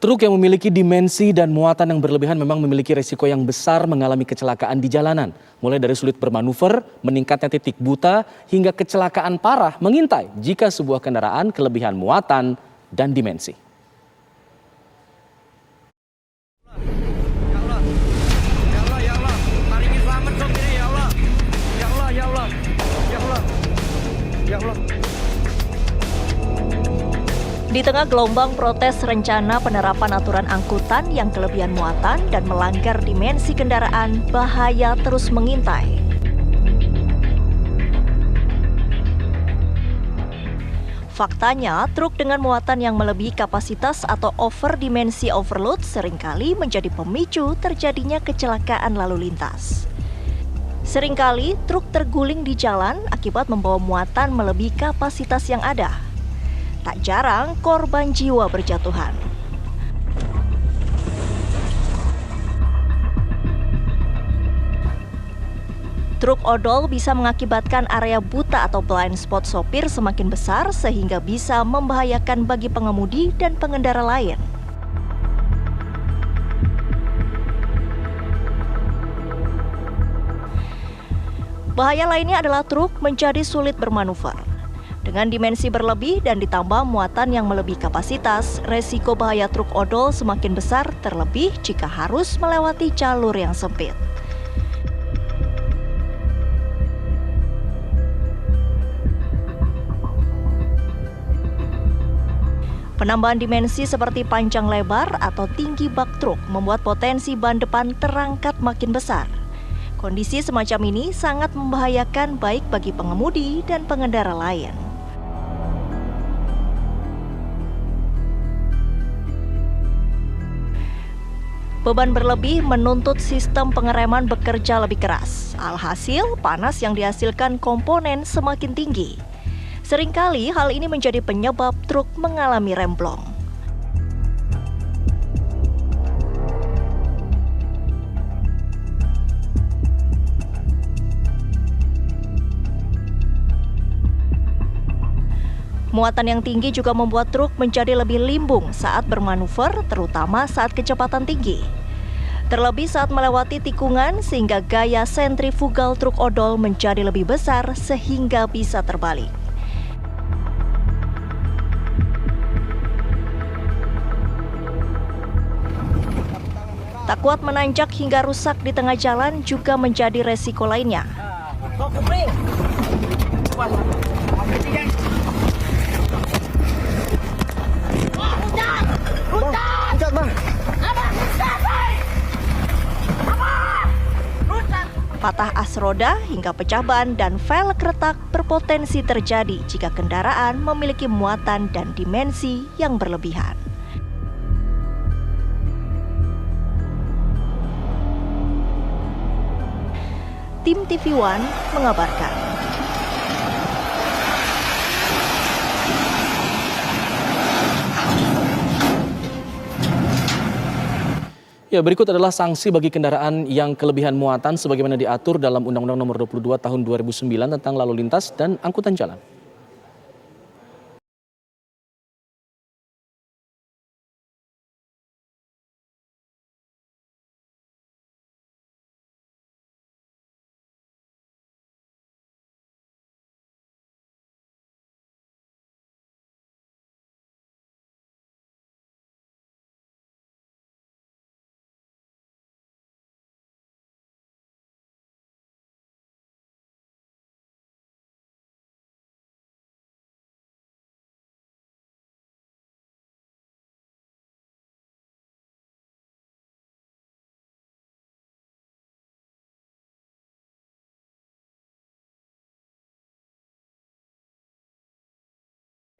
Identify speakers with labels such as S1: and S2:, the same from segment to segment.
S1: Truk yang memiliki dimensi dan muatan yang berlebihan memang memiliki resiko yang besar mengalami kecelakaan di jalanan. Mulai dari sulit bermanuver, meningkatnya titik buta, hingga kecelakaan parah mengintai jika sebuah kendaraan kelebihan muatan dan dimensi.
S2: Di tengah gelombang protes rencana penerapan aturan angkutan yang kelebihan muatan dan melanggar dimensi kendaraan, bahaya terus mengintai. Faktanya, truk dengan muatan yang melebihi kapasitas atau over dimensi overload seringkali menjadi pemicu terjadinya kecelakaan lalu lintas. Seringkali truk terguling di jalan akibat membawa muatan melebihi kapasitas yang ada. Tak jarang korban jiwa berjatuhan. Truk odol bisa mengakibatkan area buta atau blind spot sopir semakin besar sehingga bisa membahayakan bagi pengemudi dan pengendara lain. Bahaya lainnya adalah truk menjadi sulit bermanuver. Dengan dimensi berlebih dan ditambah muatan yang melebihi kapasitas, resiko bahaya truk odol semakin besar terlebih jika harus melewati jalur yang sempit. Penambahan dimensi seperti panjang lebar atau tinggi bak truk membuat potensi ban depan terangkat makin besar. Kondisi semacam ini sangat membahayakan baik bagi pengemudi dan pengendara lain. Beban berlebih menuntut sistem pengereman bekerja lebih keras. Alhasil, panas yang dihasilkan komponen semakin tinggi. Seringkali hal ini menjadi penyebab truk mengalami remblong. Muatan yang tinggi juga membuat truk menjadi lebih limbung saat bermanuver, terutama saat kecepatan tinggi. Terlebih saat melewati tikungan sehingga gaya sentrifugal truk odol menjadi lebih besar sehingga bisa terbalik. Tak kuat menanjak hingga rusak di tengah jalan juga menjadi resiko lainnya. Patah as roda hingga pecah ban dan velg retak berpotensi terjadi jika kendaraan memiliki muatan dan dimensi yang berlebihan. Tim TV One mengabarkan.
S1: Ya, berikut adalah sanksi bagi kendaraan yang kelebihan muatan sebagaimana diatur dalam Undang-Undang Nomor 22 Tahun 2009 tentang lalu lintas dan angkutan jalan.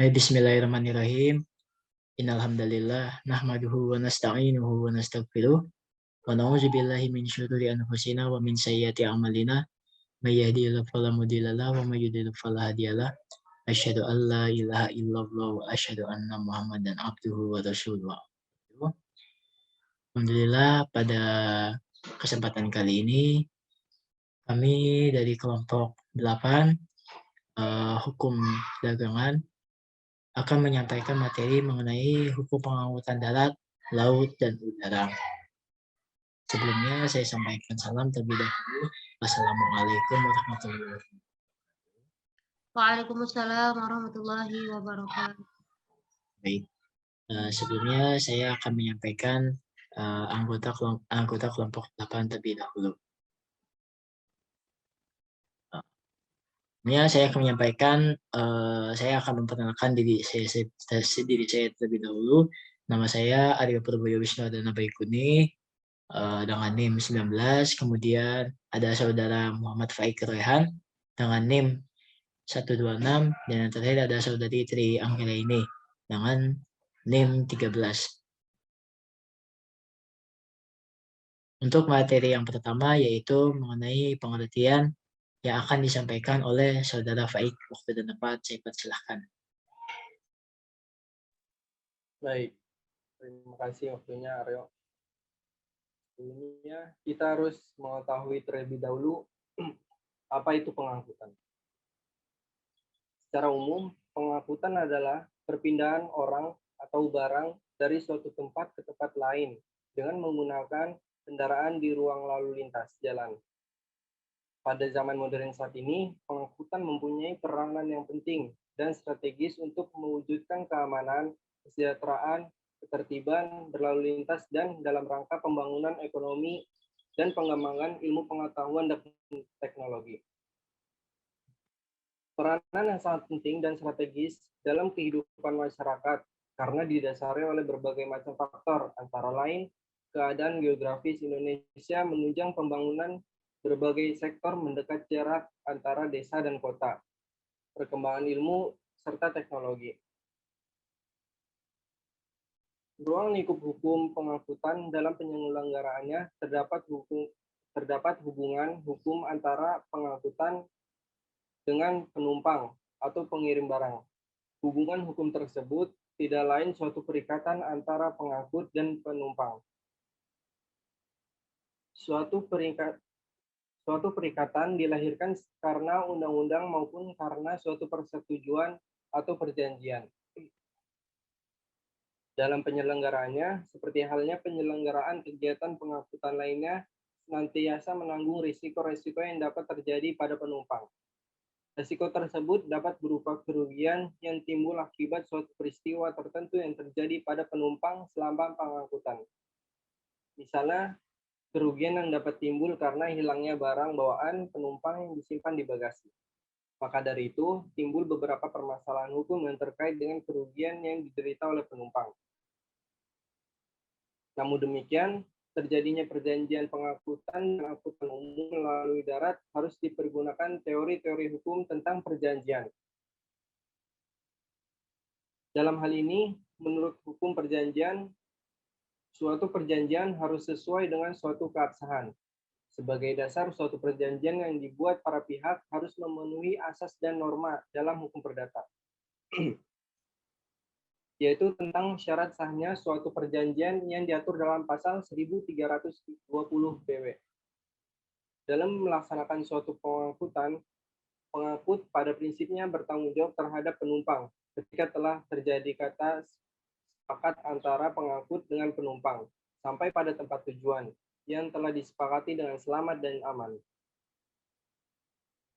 S3: Bismillahirrahmanirrahim. Innalhamdalillah nahmaduhu wa nasta'inuhu wa nastaghfiruh wa na'udzubillahi min syururi anfusina wa min sayyiati a'malina may yahdihillahu fala mudilla lahu wa may yudlil fala hadiyalah. Asyhadu an la ilaha illallah wa asyhadu anna Muhammadan abduhu wa rasuluh. Alhamdulillah, pada kesempatan kali ini kami dari kelompok 8 hukum dagangan akan menyampaikan materi mengenai hukum pengangkutan darat laut, dan udara. Sebelumnya saya sampaikan salam terlebih dahulu. Wassalamualaikum warahmatullahi wabarakatuh.
S4: Waalaikumsalam warahmatullahi wabarakatuh.
S3: Baik, sebelumnya saya akan menyampaikan anggota kelompok 8 terlebih dahulu. Saya akan menyampaikan, saya akan memperkenalkan diri saya terlebih dahulu. Nama saya Aryo Purboyo Wisnuwardana Baikuni, dengan NIM 19, kemudian ada saudara Muhammad Faik Rehan dengan NIM 126, dan yang terakhir ada saudari Tri Anggraini dengan NIM 13. Untuk materi yang pertama yaitu mengenai pengertian yang akan disampaikan oleh saudara Faik. Waktu dan tempat saya persilahkan.
S5: Baik, terima kasih waktunya Aryo. Sebelumnya kita harus mengetahui terlebih dahulu apa itu pengangkutan. Secara umum, pengangkutan adalah perpindahan orang atau barang dari suatu tempat ke tempat lain dengan menggunakan kendaraan di ruang lalu lintas jalan. Pada zaman modern saat ini, pengangkutan mempunyai peranan yang penting dan strategis untuk mewujudkan keamanan, kesejahteraan, ketertiban, berlalu lintas, dan dalam rangka pembangunan ekonomi dan pengembangan ilmu pengetahuan dan teknologi. Peranan yang sangat penting dan strategis dalam kehidupan masyarakat karena didasari oleh berbagai macam faktor, antara lain keadaan geografis Indonesia menunjang pembangunan berbagai sektor mendekat jarak antara desa dan kota, perkembangan ilmu, serta teknologi. Ruang lingkup hukum pengangkutan dalam penyelenggaraannya terdapat hubungan hukum antara pengangkutan dengan penumpang atau pengirim barang. Hubungan hukum tersebut tidak lain suatu perikatan antara pengangkut dan penumpang. Suatu perikatan dilahirkan karena undang-undang maupun karena suatu persetujuan atau perjanjian. Dalam penyelenggaraannya, seperti halnya penyelenggaraan kegiatan pengangkutan lainnya, senantiasa menanggung risiko-risiko yang dapat terjadi pada penumpang. Risiko tersebut dapat berupa kerugian yang timbul akibat suatu peristiwa tertentu yang terjadi pada penumpang selama pengangkutan. Misalnya, kerugian yang dapat timbul karena hilangnya barang bawaan penumpang yang disimpan di bagasi. Maka dari itu, timbul beberapa permasalahan hukum yang terkait dengan kerugian yang diderita oleh penumpang. Namun demikian, terjadinya perjanjian pengangkutan dan angkutan umum melalui darat harus dipergunakan teori-teori hukum tentang perjanjian. Dalam hal ini, menurut hukum perjanjian, suatu perjanjian harus sesuai dengan suatu keabsahan. Sebagai dasar, suatu perjanjian yang dibuat para pihak harus memenuhi asas dan norma dalam hukum perdata, yaitu tentang syarat sahnya suatu perjanjian yang diatur dalam pasal 1320 BW. Dalam melaksanakan suatu pengangkutan, pengangkut pada prinsipnya bertanggung jawab terhadap penumpang ketika telah terjadi kata sepakat antara pengangkut dengan penumpang sampai pada tempat tujuan yang telah disepakati dengan selamat dan aman.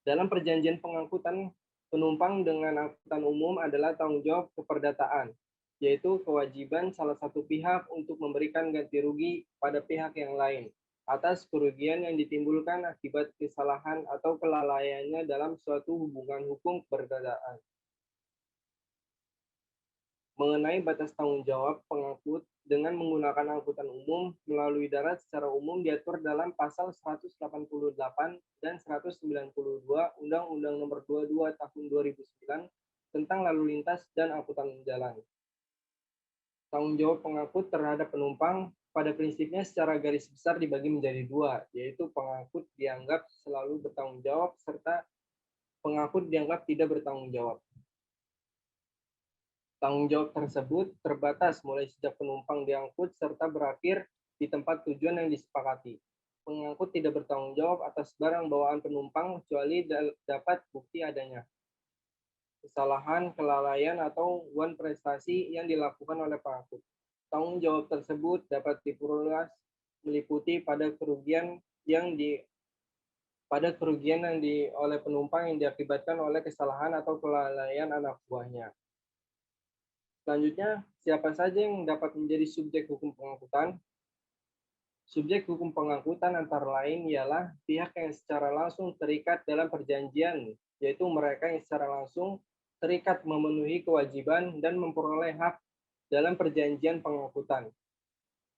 S5: Dalam perjanjian pengangkutan, penumpang dengan angkutan umum adalah tanggung jawab keperdataan, yaitu kewajiban salah satu pihak untuk memberikan ganti rugi pada pihak yang lain atas kerugian yang ditimbulkan akibat kesalahan atau kelalaiannya dalam suatu hubungan hukum keperdataan. Mengenai batas tanggung jawab pengangkut dengan menggunakan angkutan umum melalui darat secara umum diatur dalam pasal 188 dan 192 Undang-Undang Nomor 22 Tahun 2009 tentang lalu lintas dan angkutan jalan. Tanggung jawab pengangkut terhadap penumpang pada prinsipnya secara garis besar dibagi menjadi dua, yaitu pengangkut dianggap selalu bertanggung jawab serta pengangkut dianggap tidak bertanggung jawab. Tanggung jawab tersebut terbatas mulai sejak penumpang diangkut serta berakhir di tempat tujuan yang disepakati. Pengangkut tidak bertanggung jawab atas barang bawaan penumpang kecuali dapat bukti adanya kesalahan, kelalaian, atau wan prestasi yang dilakukan oleh pengangkut. Tanggung jawab tersebut dapat diperluas meliputi pada kerugian yang oleh penumpang yang diakibatkan oleh kesalahan atau kelalaian anak buahnya. Selanjutnya, siapa saja yang dapat menjadi subjek hukum pengangkutan? Subjek hukum pengangkutan antara lain ialah pihak yang secara langsung terikat dalam perjanjian, yaitu mereka yang secara langsung terikat memenuhi kewajiban dan memperoleh hak dalam perjanjian pengangkutan.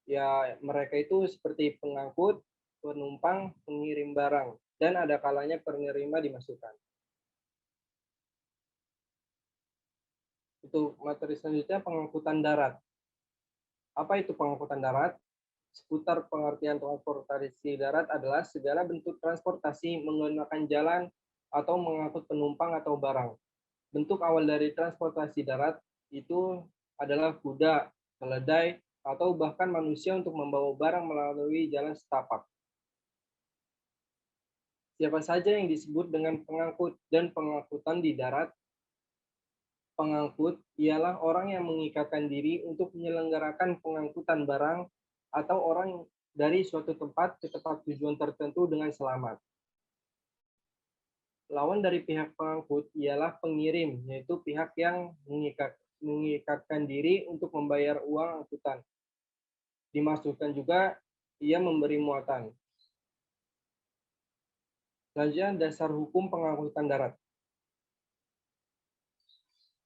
S5: Ya, mereka itu seperti pengangkut, penumpang, pengirim barang, dan ada kalanya penerima dimasukkan. Itu materi selanjutnya, pengangkutan darat. Apa itu pengangkutan darat? Seputar pengertian transportasi darat adalah segala bentuk transportasi menggunakan jalan atau mengangkut penumpang atau barang. Bentuk awal dari transportasi darat itu adalah kuda, keledai, atau bahkan manusia untuk membawa barang melalui jalan setapak. Siapa saja yang disebut dengan pengangkut dan pengangkutan di darat? Pengangkut ialah orang yang mengikatkan diri untuk menyelenggarakan pengangkutan barang atau orang dari suatu tempat ke tempat tujuan tertentu dengan selamat. Lawan dari pihak pengangkut ialah pengirim, yaitu pihak yang mengikatkan diri untuk membayar uang angkutan. Dimaksudkan juga ia memberi muatan. Selanjutnya, dasar hukum pengangkutan darat.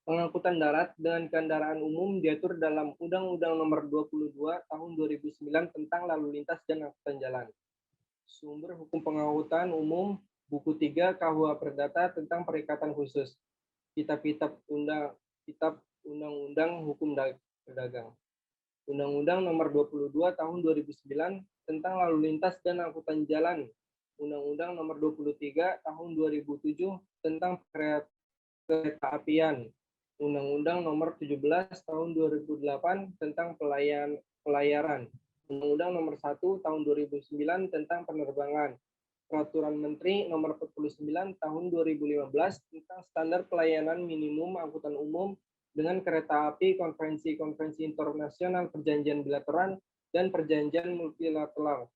S5: Pengangkutan darat dengan kendaraan umum diatur dalam Undang-Undang Nomor 22 Tahun 2009 tentang Lalu Lintas dan Angkutan Jalan. Sumber hukum pengangkutan umum buku 3 KUH Perdata tentang Perikatan Khusus. Kitab Undang-Undang Hukum Pedagang. Undang-Undang Nomor 22 Tahun 2009 tentang Lalu Lintas dan Angkutan Jalan. Undang-Undang Nomor 23 Tahun 2007 tentang Kereta Apian. Undang-Undang Nomor 17 Tahun 2008 tentang pelayaran. Undang-Undang Nomor 1 Tahun 2009 tentang penerbangan. Peraturan Menteri Nomor 49 Tahun 2015 tentang standar pelayanan minimum angkutan umum dengan kereta api, konferensi-konferensi internasional, perjanjian bilateral, dan perjanjian multilateral.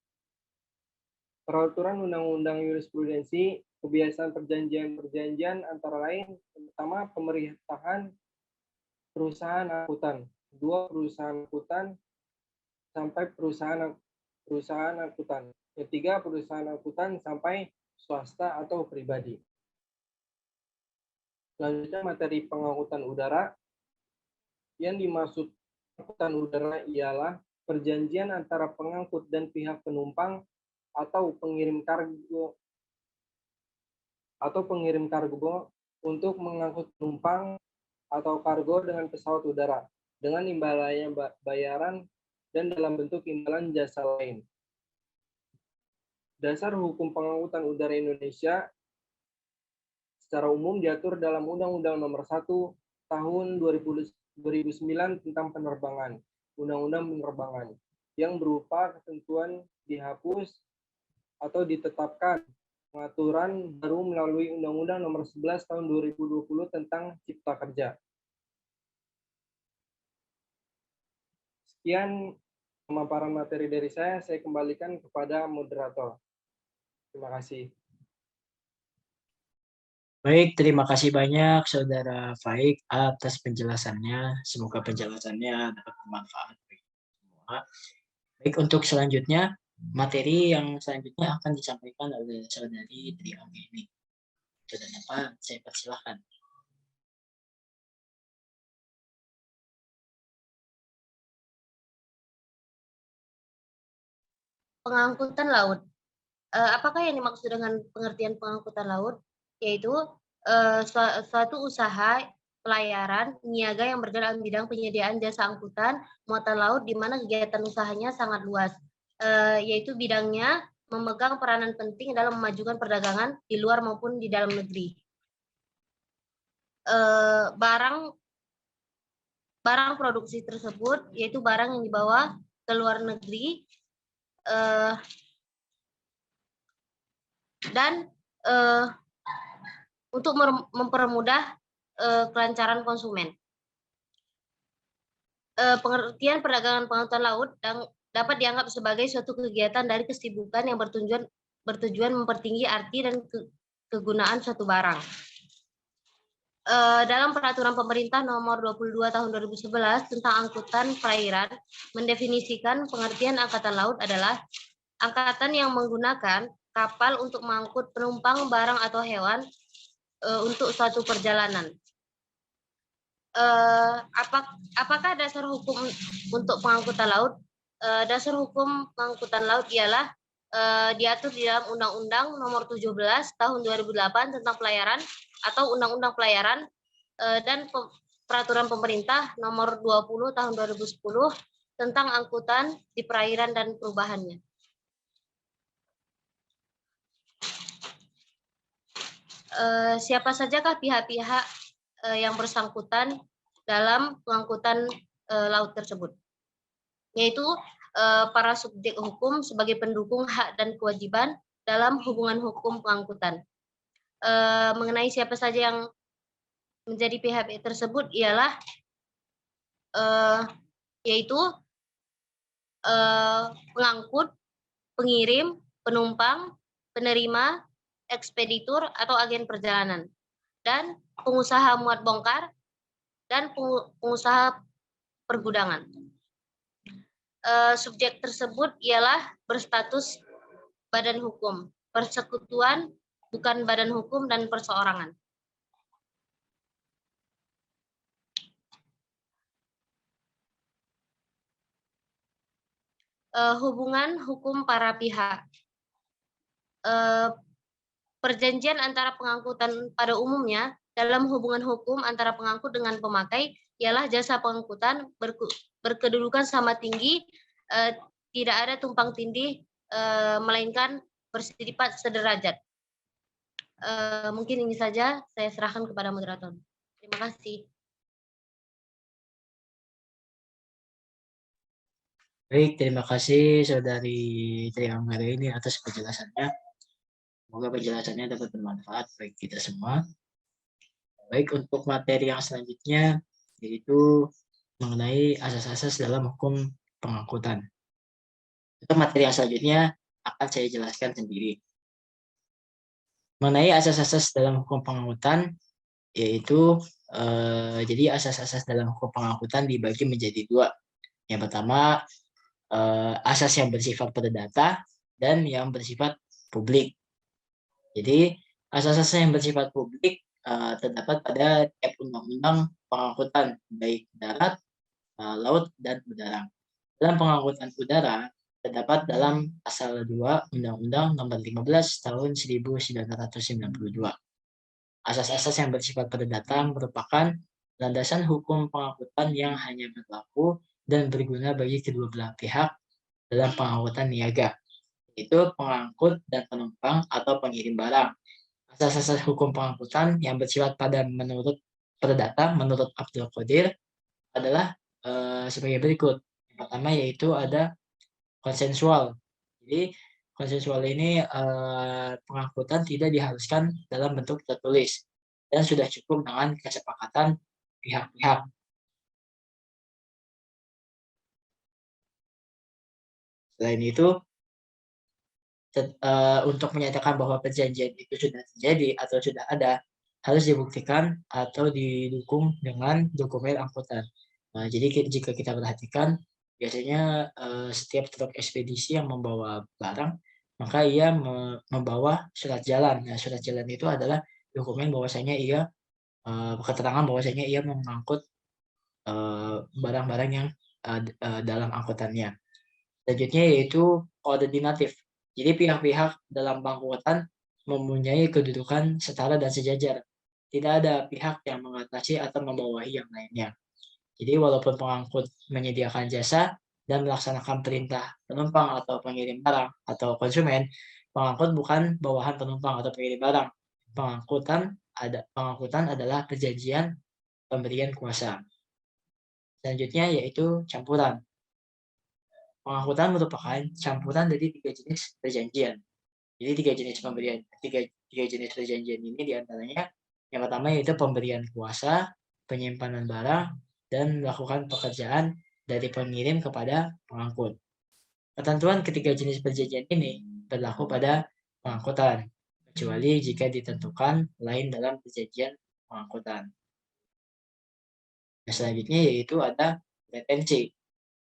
S5: Peraturan undang-undang jurisprudensi, kebiasaan perjanjian-perjanjian antara lain, pertama pemerintahan perusahaan angkutan, 2 perusahaan angkutan sampai perusahaan angkutan, ketiga perusahaan angkutan sampai swasta atau pribadi. Selanjutnya materi pengangkutan udara. Yang dimaksud angkutan udara ialah perjanjian antara pengangkut dan pihak penumpang atau pengirim kargo untuk mengangkut penumpang atau kargo dengan pesawat udara dengan imbalannya bayaran dan dalam bentuk imbalan jasa lain. Dasar hukum pengangkutan udara Indonesia secara umum diatur dalam Undang-Undang Nomor 1 Tahun 2009 tentang penerbangan, Undang-Undang Penerbangan, yang berupa ketentuan dihapus atau ditetapkan pengaturan baru melalui Undang-Undang Nomor 11 Tahun 2020 tentang Cipta Kerja. Sekian pemaparan materi dari saya kembalikan kepada moderator. Terima kasih.
S3: Baik, terima kasih banyak Saudara Faik atas penjelasannya. Semoga penjelasannya dapat bermanfaat bagi semua. Baik, untuk selanjutnya, materi yang selanjutnya akan disampaikan oleh Saudari Tri Anggi. Sudah dapat, saya persilahkan.
S4: Pengangkutan laut. Apakah yang dimaksud dengan pengertian pengangkutan laut? Yaitu suatu usaha pelayaran niaga yang bergerak dalam bidang penyediaan jasa angkutan muatan laut di mana kegiatan usahanya sangat luas, yaitu bidangnya memegang peranan penting dalam memajukan perdagangan di luar maupun di dalam negeri. Barang produksi tersebut yaitu barang yang dibawa ke luar negeri dan untuk mempermudah kelancaran konsumen. Pengertian perdagangan pengangkutan laut dapat dianggap sebagai suatu kegiatan dari kesibukan yang bertujuan mempertinggi arti dan kegunaan suatu barang. Dalam peraturan pemerintah nomor 22 tahun 2011 tentang angkutan perairan mendefinisikan pengertian angkatan laut adalah angkatan yang menggunakan kapal untuk mengangkut penumpang, barang atau hewan untuk suatu perjalanan. Apakah dasar hukum untuk pengangkutan laut? Dasar hukum pengangkutan laut ialah diatur di dalam Undang-Undang Nomor 17 Tahun 2008 tentang pelayaran atau Undang-Undang Pelayaran dan Peraturan Pemerintah Nomor 20 Tahun 2010 tentang angkutan di perairan dan perubahannya. Siapa sajakah pihak-pihak yang bersangkutan dalam pengangkutan laut tersebut? Yaitu para subjek hukum sebagai pendukung hak dan kewajiban dalam hubungan hukum pengangkutan. Mengenai siapa saja yang menjadi pihak tersebut ialah yaitu pengangkut, pengirim, penumpang, penerima, ekspeditur atau agen perjalanan, dan pengusaha muat bongkar dan pengusaha pergudangan. Subjek tersebut ialah berstatus badan hukum, persekutuan bukan badan hukum dan perseorangan. Hubungan hukum para pihak. Perjanjian antara pengangkutan pada umumnya dalam hubungan hukum antara pengangkut dengan pemakai ialah jasa pengangkutan berkedudukan sama tinggi, tidak ada tumpang tindih, melainkan bersifat sederajat. Mungkin ini saja, saya serahkan kepada moderator. Terima kasih.
S3: Baik, terima kasih Saudari Tri Anggraini atas penjelasannya. Semoga penjelasannya dapat bermanfaat bagi kita semua. Baik, untuk materi yang selanjutnya yaitu mengenai asas-asas dalam hukum pengangkutan. Untuk materi yang selanjutnya akan saya jelaskan sendiri. Mengenai asas-asas dalam hukum pengangkutan, yaitu jadi asas-asas dalam hukum pengangkutan dibagi menjadi dua. Yang pertama, asas yang bersifat perdata dan yang bersifat publik. Jadi asas-asas yang bersifat publik terdapat pada tiap undang-undang pengangkutan baik darat, laut, dan udara. Dalam pengangkutan udara terdapat dalam pasal 2 Undang-Undang Nomor 15 Tahun 1992. Asas-asas yang bersifat perdata merupakan landasan hukum pengangkutan yang hanya berlaku dan berguna bagi kedua belah pihak dalam pengangkutan niaga, yaitu pengangkut dan penumpang atau pengirim barang. Asas-asas hukum pengangkutan yang bersifat menurut perdata menurut Abdul Qadir adalah sebagai berikut. Yang pertama yaitu ada konsensual. Jadi konsensual ini pengangkutan tidak diharuskan dalam bentuk tertulis dan sudah cukup dengan kesepakatan pihak-pihak. Selain itu, untuk menyatakan bahwa perjanjian itu sudah terjadi atau sudah ada, harus dibuktikan atau didukung dengan dokumen angkutan. Nah, jadi jika kita perhatikan, biasanya setiap truk ekspedisi yang membawa barang, maka ia membawa surat jalan. Nah, surat jalan itu adalah dokumen bahwasanya ia keterangan bahwasanya ia mengangkut barang-barang yang dalam angkutannya. Selanjutnya yaitu koordinatif. Jadi pihak-pihak dalam pengangkutan mempunyai kedudukan setara dan sejajar. Tidak ada pihak yang mengatasi atau membawahi yang lainnya. Jadi walaupun pengangkut menyediakan jasa dan melaksanakan perintah penumpang atau pengirim barang atau konsumen, pengangkut bukan bawahan penumpang atau pengirim barang. Pengangkutan adalah perjanjian pemberian kuasa. Selanjutnya yaitu campuran. Pengangkutan merupakan campuran dari 3 jenis perjanjian. Jadi 3 jenis pemberian, tiga jenis perjanjian ini diantaranya yang pertama yaitu pemberian kuasa, penyimpanan barang, dan melakukan pekerjaan dari pengirim kepada pengangkut. Ketentuan ketiga jenis perjanjian ini berlaku pada pengangkutan, kecuali jika ditentukan lain dalam perjanjian pengangkutan. Selanjutnya yaitu ada retensi.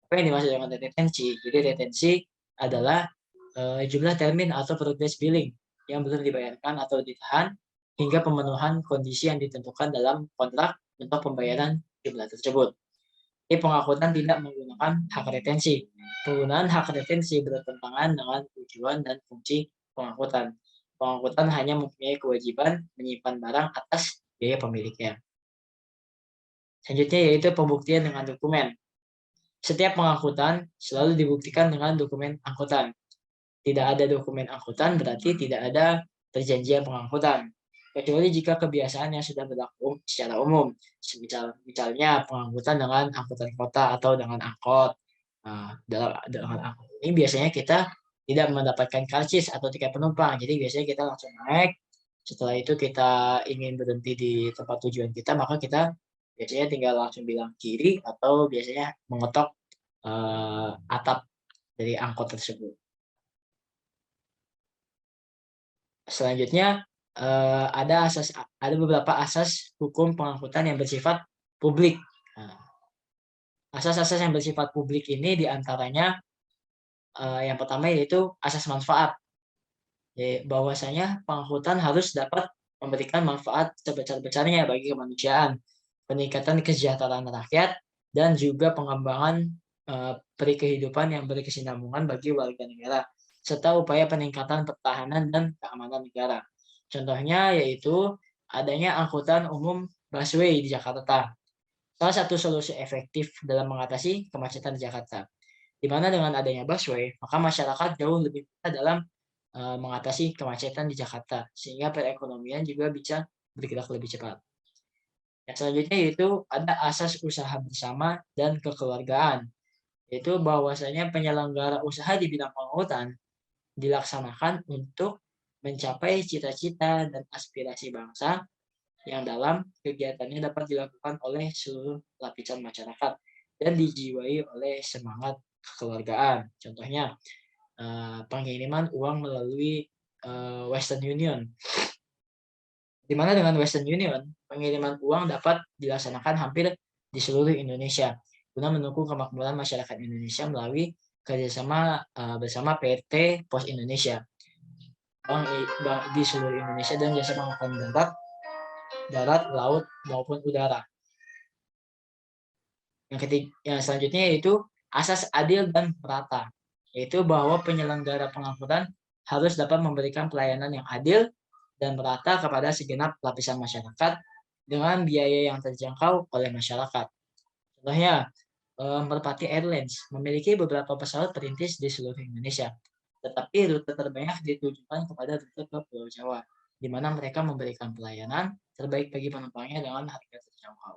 S3: Apa yang dimaksud dengan retensi? Jadi retensi adalah jumlah termin atau progress billing yang belum dibayarkan atau ditahan hingga pemenuhan kondisi yang ditentukan dalam kontrak untuk pembayaran jumlah tersebut. Jadi pengangkutan tidak menggunakan hak retensi. Penggunaan hak retensi bertentangan dengan tujuan dan fungsi pengangkutan. Pengangkutan hanya mempunyai kewajiban menyimpan barang atas biaya pemiliknya. Selanjutnya yaitu pembuktian dengan dokumen. Setiap pengangkutan selalu dibuktikan dengan dokumen angkutan. Tidak ada dokumen angkutan berarti tidak ada perjanjian pengangkutan. Kecuali jika kebiasaan yang sudah berlaku secara umum. Misalnya pengangkutan dengan angkutan kota atau dengan angkot. Dengan angkot ini biasanya kita tidak mendapatkan karcis atau tiket penumpang. Jadi biasanya kita langsung naik. Setelah itu kita ingin berhenti di tempat tujuan kita, maka kita biasanya tinggal langsung bilang kiri atau biasanya mengetok atap dari angkot tersebut. Selanjutnya ada beberapa asas hukum pengangkutan yang bersifat publik. Asas-asas yang bersifat publik ini diantaranya yang pertama yaitu asas manfaat. Bahwasanya pengangkutan harus dapat memberikan manfaat sebesar-besarnya bagi kemanusiaan, peningkatan kesejahteraan rakyat, dan juga pengembangan perikehidupan yang berkesinambungan bagi warga negara, serta upaya peningkatan pertahanan dan keamanan negara. Contohnya yaitu adanya angkutan umum busway di Jakarta. Salah satu solusi efektif dalam mengatasi kemacetan di Jakarta. Di mana dengan adanya busway, maka masyarakat jauh lebih mudah dalam mengatasi kemacetan di Jakarta, sehingga perekonomian juga bisa bergerak lebih cepat. Yang selanjutnya yaitu ada asas usaha bersama dan kekeluargaan, yaitu bahwasanya penyelenggara usaha di bidang pengangkutan dilaksanakan untuk mencapai cita-cita dan aspirasi bangsa yang dalam kegiatannya dapat dilakukan oleh seluruh lapisan masyarakat dan dijiwai oleh semangat kekeluargaan. Contohnya, pengiriman uang melalui Western Union. Di mana dengan Western Union, pengiriman uang dapat dilaksanakan hampir di seluruh Indonesia guna mendukung kemakmuran masyarakat Indonesia melalui kerjasama bersama PT Pos Indonesia, bank di seluruh Indonesia dan jasa pengangkutan darat, laut maupun udara. Yang selanjutnya yaitu asas adil dan merata, yaitu bahwa penyelenggara pengangkutan harus dapat memberikan pelayanan yang adil dan merata kepada segenap lapisan masyarakat dengan biaya yang terjangkau oleh masyarakat. Contohnya, Merpati Airlines memiliki beberapa pesawat perintis di seluruh Indonesia, tetapi rute terbanyak ditujukan kepada rute ke Pulau Jawa, di mana mereka memberikan pelayanan terbaik bagi penumpangnya dengan harga terjangkau.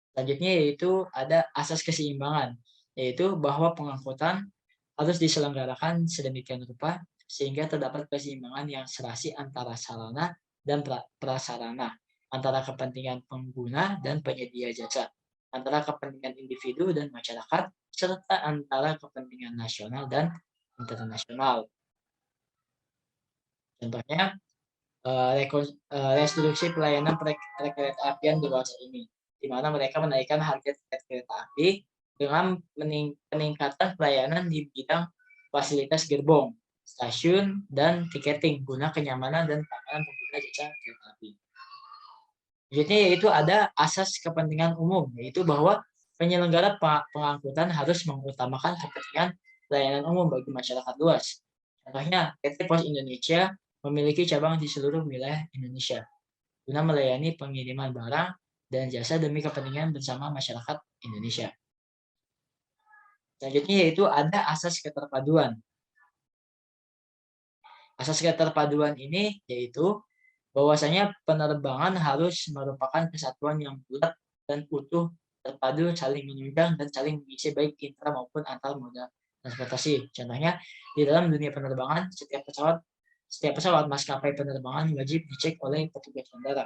S3: Selanjutnya yaitu ada asas keseimbangan, yaitu bahwa pengangkutan harus diselenggarakan sedemikian rupa sehingga terdapat keseimbangan yang serasi antara sarana dan prasarana, antara kepentingan pengguna dan penyedia jasa, antara kepentingan individu dan masyarakat, serta antara kepentingan nasional dan internasional. Contohnya, restrukturisasi pelayanan kereta apian dewasa ini, di mana mereka menaikkan harga tiket kereta api dengan peningkatan pelayanan di bidang fasilitas gerbong, stasiun, dan tiketing guna kenyamanan dan keamanan pengguna jasa kereta api. Selanjutnya yaitu ada asas kepentingan umum, yaitu bahwa penyelenggara pengangkutan harus mengutamakan kepentingan pelayanan umum bagi masyarakat luas. Contohnya, PT Pos Indonesia memiliki cabang di seluruh wilayah Indonesia guna melayani pengiriman barang dan jasa demi kepentingan bersama masyarakat Indonesia. Selanjutnya yaitu ada asas keterpaduan. Asas keterpaduan ini yaitu bahwasanya penerbangan harus merupakan kesatuan yang bulat dan utuh, terpadu, saling menunjang dan saling mengisi baik intra maupun antar moda transportasi. Contohnya, di dalam dunia penerbangan, setiap pesawat maskapai penerbangan wajib dicek oleh petugas bandara.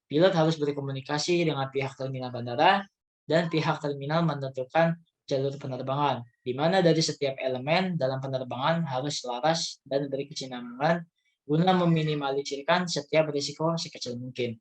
S3: Pilot harus berkomunikasi dengan pihak terminal bandara dan pihak terminal menentukan jalur penerbangan, di mana dari setiap elemen dalam penerbangan harus selaras dan berkesinambungan guna meminimalisirkan setiap risiko sekecil mungkin.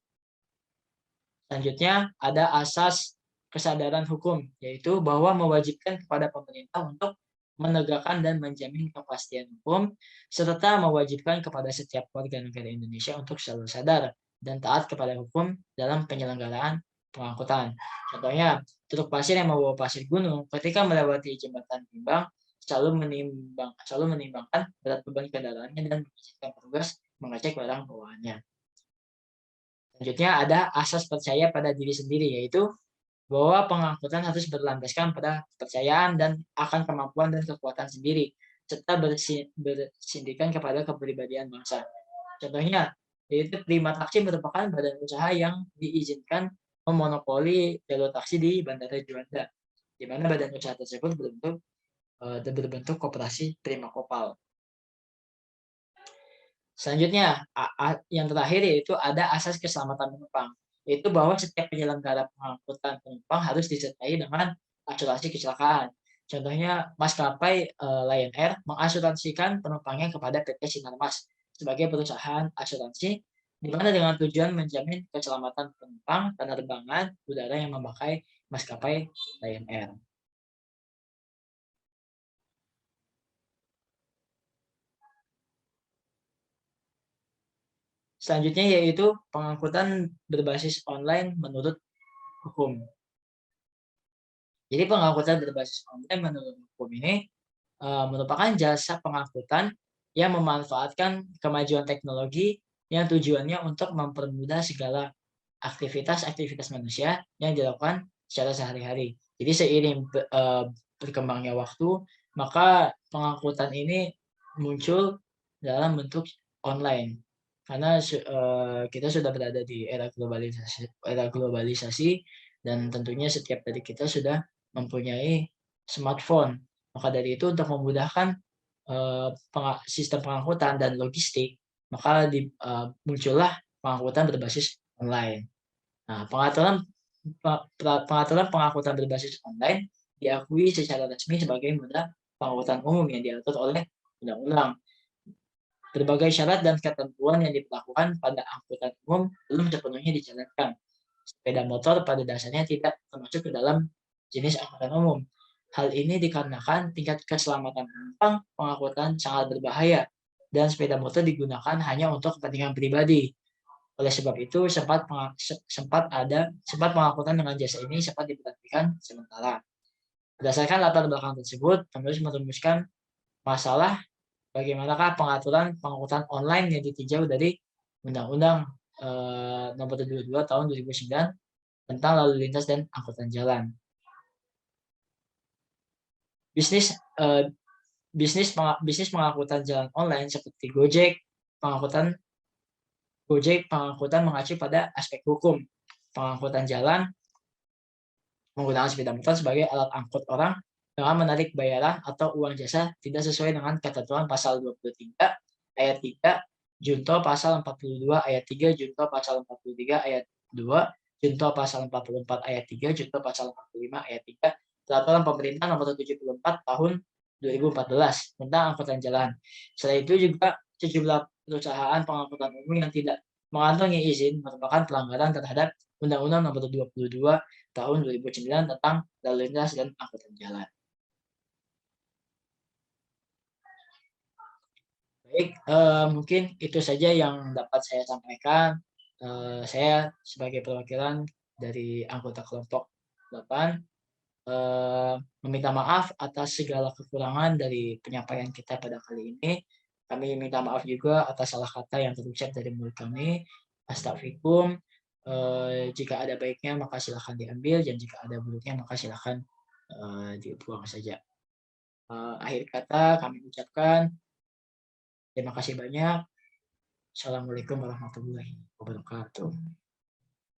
S3: Selanjutnya, ada asas kesadaran hukum, yaitu bahwa mewajibkan kepada pemerintah untuk menegakkan dan menjamin kepastian hukum, serta mewajibkan kepada setiap warga negara Indonesia untuk selalu sadar dan taat kepada hukum dalam penyelenggaraan pengangkutan. Contohnya, truk pasir yang membawa pasir gunung ketika melewati jembatan timbang selalu menimbangkan berat beban kendaraannya dan mengizinkan petugas mengecek barang bawaannya. Selanjutnya ada asas percaya pada diri sendiri, yaitu bahwa pengangkutan harus berlandaskan pada kepercayaan dan akan kemampuan dan kekuatan sendiri, serta bersindikan kepada kepribadian bangsa. Contohnya, yaitu Prima Taksi merupakan badan usaha yang diizinkan memonopoli jalur taksi di Bandara Juanda, di mana badan usaha tersebut berbentuk koperasi Prima Kopal. Selanjutnya, yang terakhir yaitu ada asas keselamatan penumpang, yaitu bahwa setiap penyelenggara pengangkutan penumpang harus disertai dengan asuransi kecelakaan. Contohnya, maskapai Lion Air mengasuransikan penumpangnya kepada PT Sinarmas sebagai perusahaan asuransi, di mana dengan tujuan menjamin keselamatan penumpang penerbangan udara yang memakai maskapai Lion Air. Selanjutnya yaitu pengangkutan berbasis online menurut hukum. Jadi pengangkutan berbasis online menurut hukum ini merupakan jasa pengangkutan yang memanfaatkan kemajuan teknologi yang tujuannya untuk mempermudah segala aktivitas manusia yang dilakukan secara sehari-hari. Jadi seiring berkembangnya waktu, maka pengangkutan ini muncul dalam bentuk online. Karena kita sudah berada di era globalisasi dan tentunya setiap dari kita sudah mempunyai smartphone. Maka dari itu untuk memudahkan sistem pengangkutan dan logistik, maka muncullah pengangkutan berbasis online. Nah, pengaturan pengangkutan berbasis online diakui secara resmi sebagai moda pengangkutan umum yang diatur oleh undang-undang. Berbagai syarat dan ketentuan yang diberlakukan pada angkutan umum belum sepenuhnya dijalankan. Sepeda motor pada dasarnya tidak termasuk ke dalam jenis angkutan umum. Hal ini dikarenakan tingkat keselamatan penumpang pengangkutan sangat berbahaya dan sepeda motor digunakan hanya untuk kepentingan pribadi. Oleh sebab itu, sempat pengangkutan dengan jasa ini sempat diberhentikan sementara. Berdasarkan latar belakang tersebut, penulis merumuskan masalah bagaimanakah pengaturan pengangkutan online yang ditinjau dari Undang-Undang Nomor 22 Tahun 2009 tentang lalu lintas dan angkutan jalan. Bisnis pengangkutan jalan online seperti Gojek pengangkutan mengacu pada aspek hukum. Pengangkutan jalan menggunakan sepeda motor sebagai alat angkut orang dengan menarik bayaran atau uang jasa tidak sesuai dengan ketentuan pasal 23 ayat 3, junto pasal 42 ayat 3, junto pasal 43 ayat 2, junto pasal 44 ayat 3, junto pasal 45 ayat 3, Peraturan Pemerintah Nomor 74 Tahun 2014 tentang angkutan jalan. Selain itu juga sejumlah perusahaan pengangkutan umum yang tidak mengantongi izin merupakan pelanggaran terhadap Undang-Undang Nomor 22 Tahun 2009 tentang lalu lintas dan angkutan jalan. Baik, mungkin itu saja yang dapat saya sampaikan. Saya sebagai perwakilan dari anggota kelompok 8 meminta maaf atas segala kekurangan dari penyampaian kita pada kali ini. Kami minta maaf juga atas salah kata yang terucap dari mulut kami. Astagfirullahaladzim. Jika ada baiknya maka silakan diambil, dan jika ada buruknya maka silakan dibuang saja. Akhir kata kami ucapkan terima kasih banyak. Assalamualaikum warahmatullahi wabarakatuh.